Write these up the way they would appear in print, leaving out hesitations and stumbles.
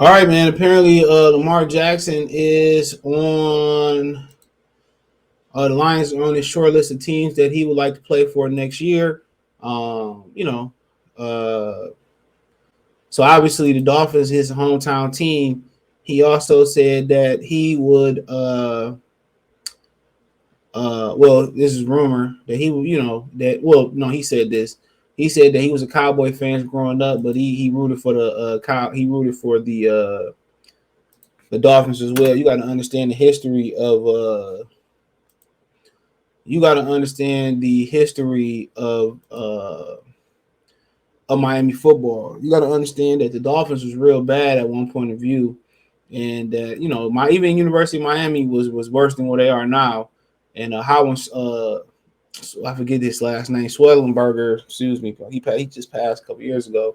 All right, man. Apparently, Lamar Jackson is on the Lions are on his short list of teams that he would like to play for next year. Um, you know, uh, so obviously the Dolphins, his hometown team. He also said that he would. Well, this is rumor that he would. That. Well, no, he said this. He said that he was a Cowboy fan growing up, but he rooted for he rooted for the Dolphins as well. You got to understand the history of Miami football. You got to understand that the Dolphins was real bad at one point of view, and that my even University of Miami was worse than what they are now. And Howard, I forget his last name, Swellenberger. Excuse me, he just passed a couple years ago.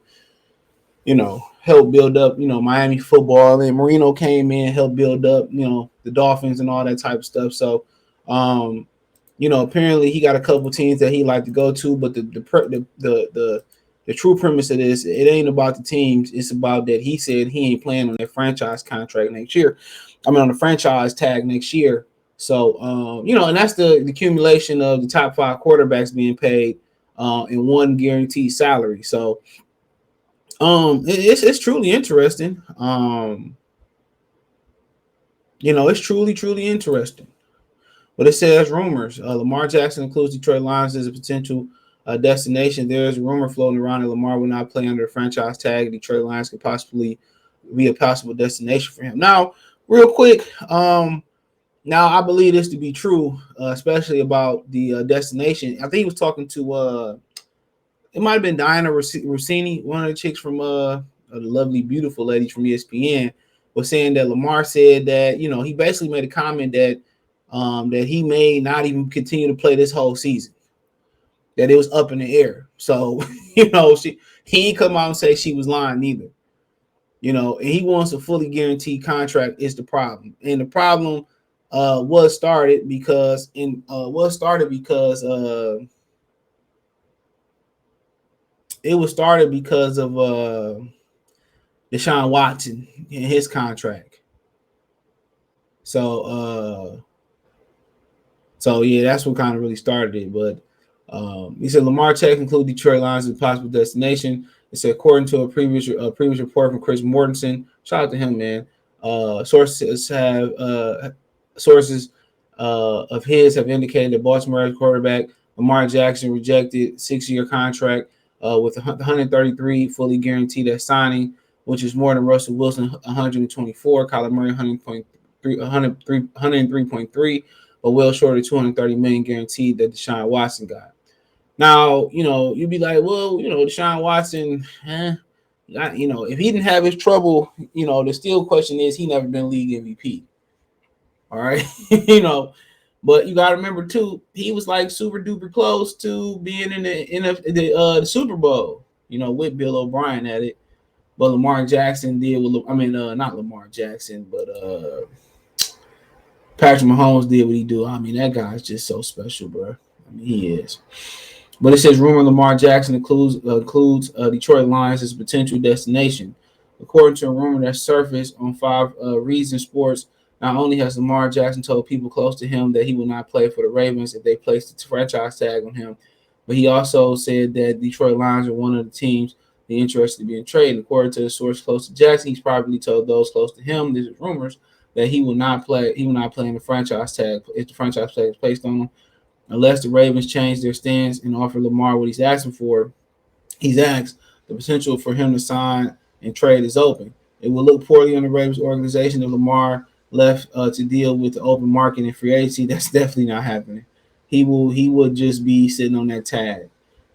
Helped build up, Miami football. And Marino came in, helped build up, the Dolphins and all that type of stuff. So, apparently he got a couple teams that he like to go to, but the true premise of this, it ain't about the teams. It's about that he said he ain't playing on that franchise contract next year. I mean, on the franchise tag next year. So, and that's the accumulation of the top 5 quarterbacks being paid in one guaranteed salary. So, it's truly interesting. It's truly interesting. But it says rumors. Lamar Jackson includes Detroit Lions as a potential destination. There is a rumor floating around that Lamar will not play under the franchise tag. Detroit Lions could possibly be a possible destination for him. Now, real quick, now I believe this to be true, especially about the destination. I think he was talking to it might have been Diana Rossini, one of the chicks from the lovely, beautiful lady from ESPN, was saying that Lamar said that he basically made a comment that that he may not even continue to play this whole season, that it was up in the air. So he ain't come out and say she was lying either. And he wants a fully guaranteed contract is the problem, and the problem was started because it was started because of Deshaun Watson and his contract. So yeah, that's what kind of really started it. But he said Lamar Jackson include Detroit Lions as a possible destination. It said according to a previous report from Chris Mortensen. Shout out to him, man. Sources of his have indicated that Baltimore's quarterback Lamar Jackson rejected 6-year contract with 133 fully guaranteed at signing, which is more than Russell Wilson 124, Kyler Murray 103.3, but well short of 230 million guaranteed that Deshaun Watson got. Now, you'd be like, well, Deshaun Watson, if he didn't have his trouble, the still question is he never been league MVP. All right, but you got to remember too, he was like super duper close to being in the Super Bowl, with Bill O'Brien at it. But Lamar Jackson did with, not Lamar Jackson, but Patrick Mahomes did what he do. I mean, that guy's just so special, bro. I mean, he is. But it says rumor Lamar Jackson includes Detroit Lions as a potential destination. According to a rumor that surfaced on 5 Reasons Sports, not only has Lamar Jackson told people close to him that he will not play for the Ravens if they place the franchise tag on him, but he also said that Detroit Lions are one of the teams they're interested to be in trade. According to the source close to Jackson, he's probably told those close to him, this is rumors, that he will not play in the franchise tag if the franchise tag is placed on him. Unless the Ravens change their stance and offer Lamar what he's asking for, he's asked, the potential for him to sign and trade is open. It will look poorly on the Ravens organization if Lamar left to deal with the open market and free agency. That's definitely not happening. He would just be sitting on that tag.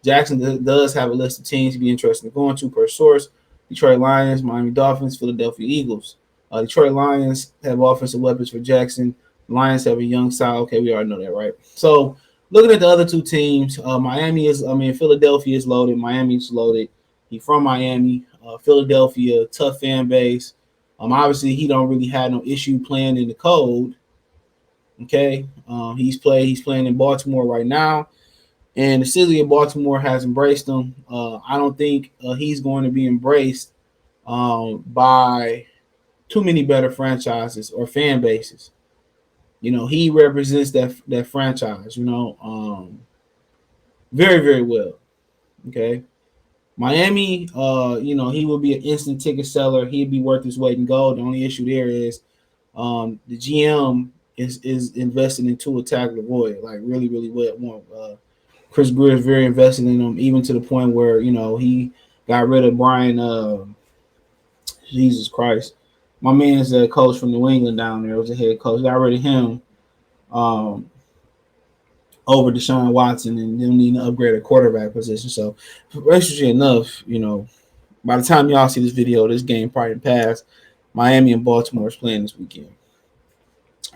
Jackson does have a list of teams to be interested in going to per source: Detroit Lions, Miami Dolphins, Philadelphia Eagles. Detroit Lions have offensive weapons for Jackson. Lions have a young side. Okay, we already know that, right? So looking at the other two teams, Philadelphia is loaded. Miami is loaded. He's from Miami. Philadelphia, tough fan base. Obviously, he don't really have no issue playing in the cold. Okay, he's playing in Baltimore right now, and the city of Baltimore has embraced him. I don't think he's going to be embraced by too many better franchises or fan bases. He represents that franchise. Very very well. Okay. Miami, he would be an instant ticket seller. He'd be worth his weight in gold. The only issue there is the GM is invested in Tua Tagovailoa, like really, really well. Chris Greer is very invested in him, even to the point where he got rid of Brian. Jesus Christ, my man's a coach from New England down there. Was a head coach. Got rid of him over Deshaun Watson, and them need to upgrade a quarterback position. So, interestingly enough, by the time y'all see this video, this game probably passed. Miami and Baltimore is playing this weekend.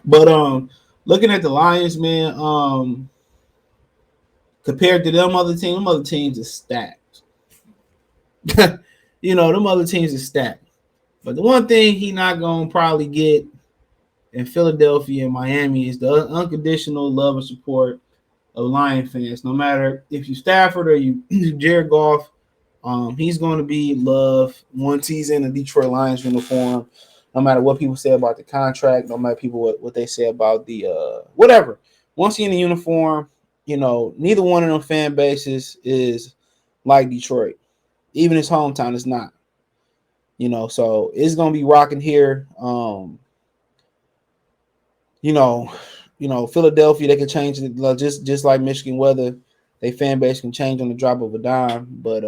But looking at the Lions, man, compared to them other teams are stacked. Them other teams are stacked. But the one thing he not gonna probably get in Philadelphia and Miami is the unconditional love and support of Lion fans. No matter if you Stafford or you Jared Goff, he's going to be loved once he's in the Detroit Lions uniform. No matter what people say about the contract, no matter people what they say about the whatever. Once he's in the uniform, neither one of them fan bases is like Detroit. Even his hometown is not. So it's gonna be rocking here. Philadelphia, they can change it just like Michigan weather. They fan base can change on the drop of a dime. But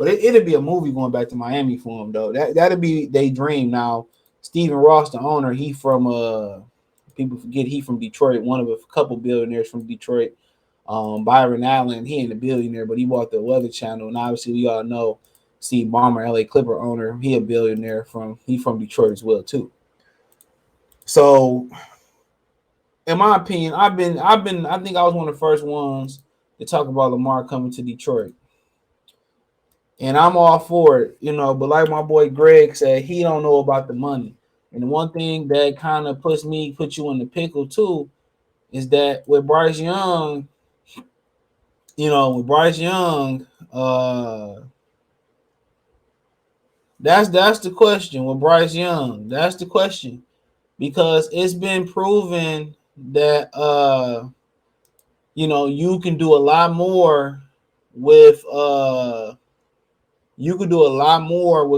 it'll be a movie going back to Miami for him though. That'll be their dream. Now, Stephen Ross, the owner, he from people forget he from Detroit, one of a couple billionaires from Detroit. Byron Allen, he ain't a billionaire, but he bought the Weather Channel, and obviously we all know Steve Ballmer, LA Clipper owner, he a billionaire from Detroit as well too. So, in my opinion, I think I was one of the first ones to talk about Lamar coming to Detroit. And I'm all for it, but like my boy Greg said, he don't know about the money. And the one thing that kind of puts you in the pickle too, is that with Bryce Young, that's the question with Bryce Young. That's the question. Because it's been proven that you can do a lot more with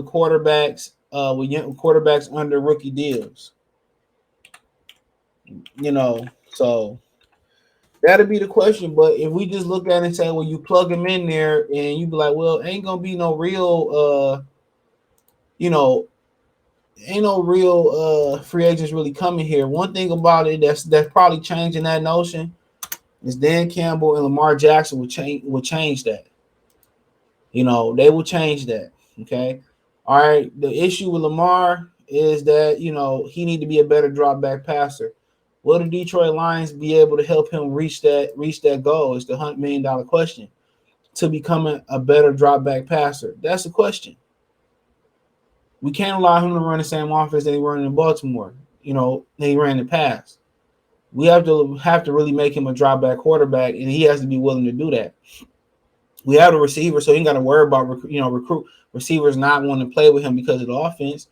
quarterbacks with young quarterbacks under rookie deals. So that'll be the question. But if we just look at it and say, well, you plug him in there and you be like, well, ain't gonna be no real free agents really coming here. One thing about it that's probably changing that notion is Dan Campbell and Lamar Jackson will change that. They will change that. Okay. All right. The issue with Lamar is that he need to be a better drop back passer. Will the Detroit Lions be able to help him reach that goal? It's the $100 million question. To becoming a better drop back passer. That's the question. We can't allow him to run the same offense that he ran in Baltimore. That he ran in the past. We have to really make him a drop back quarterback, and he has to be willing to do that. We have a receiver, so he ain't got to worry about recruit receivers not wanting to play with him because of the offense.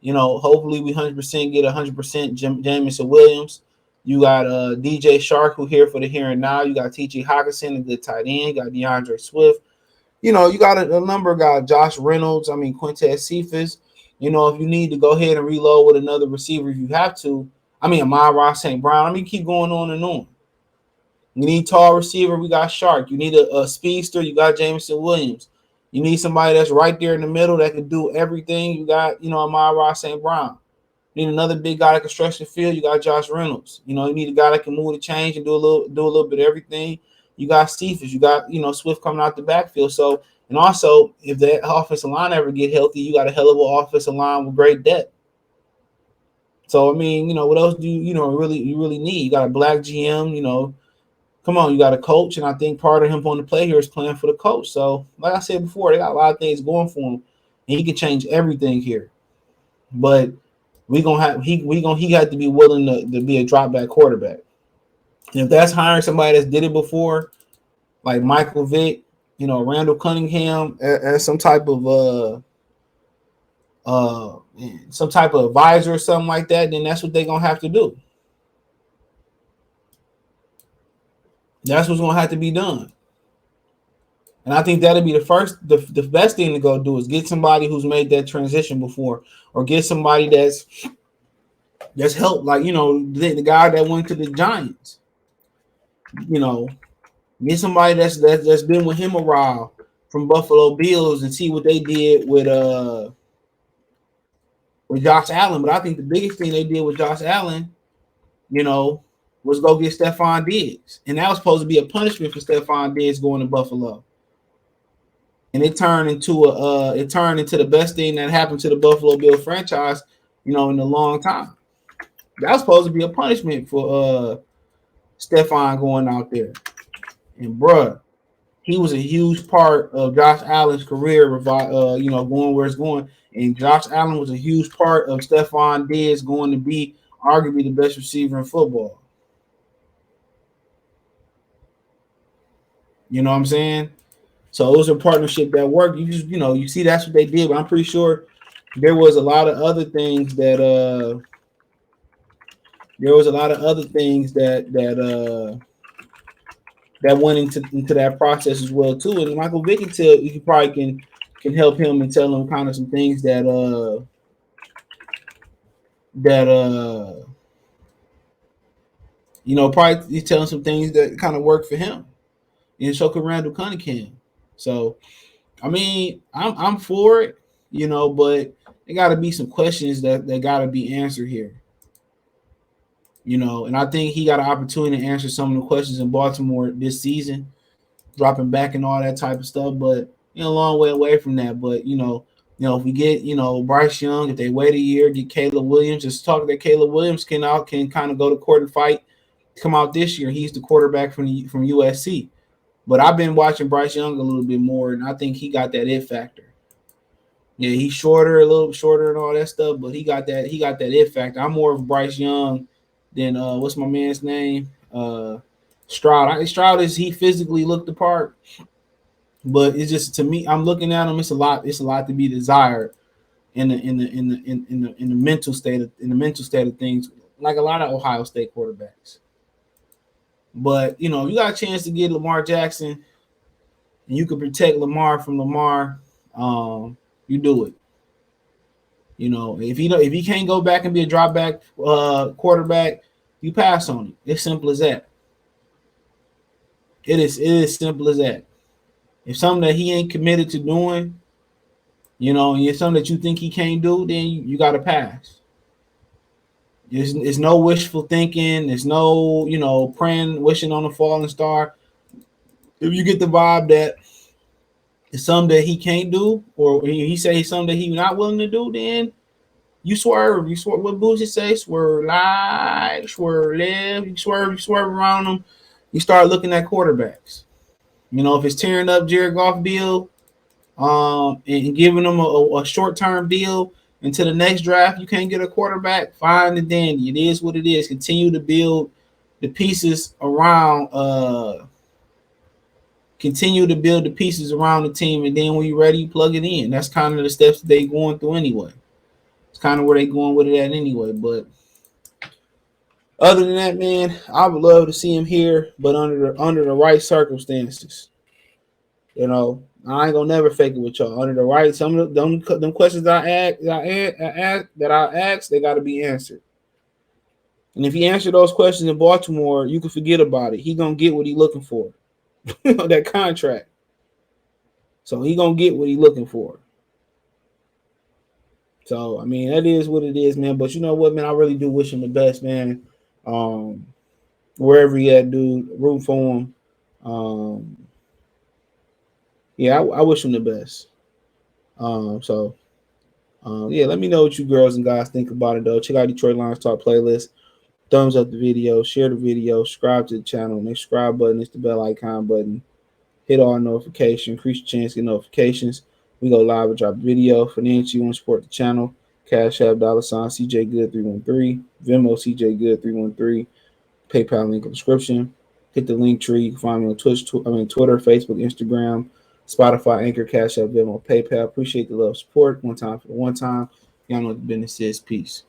Hopefully we 100% get 100% Jamison Williams. You got DJ Shark, who here for the here and now. You got T.J. Hockenson, a good tight end. You got DeAndre Swift. You got a number of guys. Josh Reynolds. Quintez Cephas. If you need to go ahead and reload with another receiver, if you have to. Amon-Ra St. Brown. Keep going on and on. You need tall receiver. We got Shark. You need a speedster. You got Jamison Williams. You need somebody that's right there in the middle that can do everything. You got, Amon-Ra St. Brown. You need another big guy that can stretch the field. You got Josh Reynolds. You need a guy that can move the change and do a little bit of everything. You got Cephas. You got, Swift coming out the backfield. So, and also, if the offensive line ever get healthy, you got a hell of an offensive line with great depth. So, what else do you really need? You got a black GM, come on, you got a coach, and I think part of him on the play here is playing for the coach. So, like I said before, they got a lot of things going for him, and he can change everything here. But he had to be willing to be a drop back quarterback. And if that's hiring somebody that's did it before, like Michael Vick, Randall Cunningham, as some type of some type of advisor or something like that, then that's what they're gonna have to do. That's what's gonna have to be done. And I think that'll be the best thing to go do is get somebody who's made that transition before, or get somebody that's helped, like, the guy that went to the Giants. Get somebody that's been with him a while from Buffalo Bills and see what they did with Josh Allen. But I think the biggest thing they did with Josh Allen, was go get Stephon Diggs. And that was supposed to be a punishment for Stephon Diggs going to Buffalo. And it turned into the best thing that happened to the Buffalo Bills franchise, in a long time. That was supposed to be a punishment for Stephon going out there. And bruh, he was a huge part of Josh Allen's career, going where it's going. And Josh Allen was a huge part of Stephon Diggs going to be arguably the best receiver in football. You know what I'm saying? So it was a partnership that worked. You just, you see that's what they did. But I'm pretty sure there was a lot of other things that that went into that process as well too. And Michael Vick you probably can help him and tell him kind of some things that probably he's telling some things that kind of work for him. And so could Randall Cunningham. So I mean, I'm for it, but there got to be some questions that got to be answered here. And I think he got an opportunity to answer some of the questions in Baltimore this season, dropping back and all that type of stuff. But a long way away from that. But if we get Bryce Young, if they wait a year, get Caleb Williams, just talk that Caleb Williams can kind of go to court and fight, come out this year. He's the quarterback from USC. But I've been watching Bryce Young a little bit more, and I think he got that it factor. Yeah, he's a little shorter and all that stuff, but he got that it factor. I'm more of Bryce Young than what's my man's name? Stroud. Stroud he physically looked the part, but it's just, to me, I'm looking at him. It's a lot to be desired in the mental state of things, like a lot of Ohio State quarterbacks. But you got a chance to get Lamar Jackson, and you can protect Lamar from Lamar. You do it. If he can't go back and be a drop back quarterback, you pass on it. It's simple as that. It is simple as that. If something that he ain't committed to doing, and it's something that you think he can't do, then you got to pass. There's no wishful thinking. There's no, praying, wishing on a falling star. If you get the vibe that it's something that he can't do, or he say something that he's not willing to do, then you swerve. You swerve. What Boosie say? Swerve right, swerve left. You swerve around them. You start looking at quarterbacks. If it's tearing up Jared Goff deal, and giving them a short-term deal until the next draft, you can't get a quarterback, fine and dandy. It is what it is. Continue to build the pieces around the team, and then when you're ready, you plug it in. That's kind of the steps that they're going through anyway. It's kind of where they're going with it at anyway. But other than that, man, I would love to see him here, but under the right circumstances. I ain't gonna never fake it with y'all. Under the right, some of them questions I ask, they got to be answered. And if he answered those questions in Baltimore, you can forget about it. He gonna get what he looking for, that contract. So he gonna get what he looking for. So I mean, that is what it is, man. But you know what, man, I really do wish him the best, man. Wherever he at, dude, root for him. Yeah, I wish him the best. Yeah, let me know what you girls and guys think about it, though. Check out Detroit Lions Talk playlist. Thumbs up the video, share the video, subscribe to the channel. Next subscribe button is the bell icon button. Hit all notifications, increase your chance to get notifications. We go live and drop video. Financially, you want to support the channel. Cash App, $ CJ Good 313, Venmo CJ Good 313, PayPal link in the description. Hit the link tree. You can find me on Twitter, Facebook, Instagram. Spotify, Anchor, Cash App, Venmo, PayPal. Appreciate the love, support. One time for the one time. Y'all know what the business is. Peace.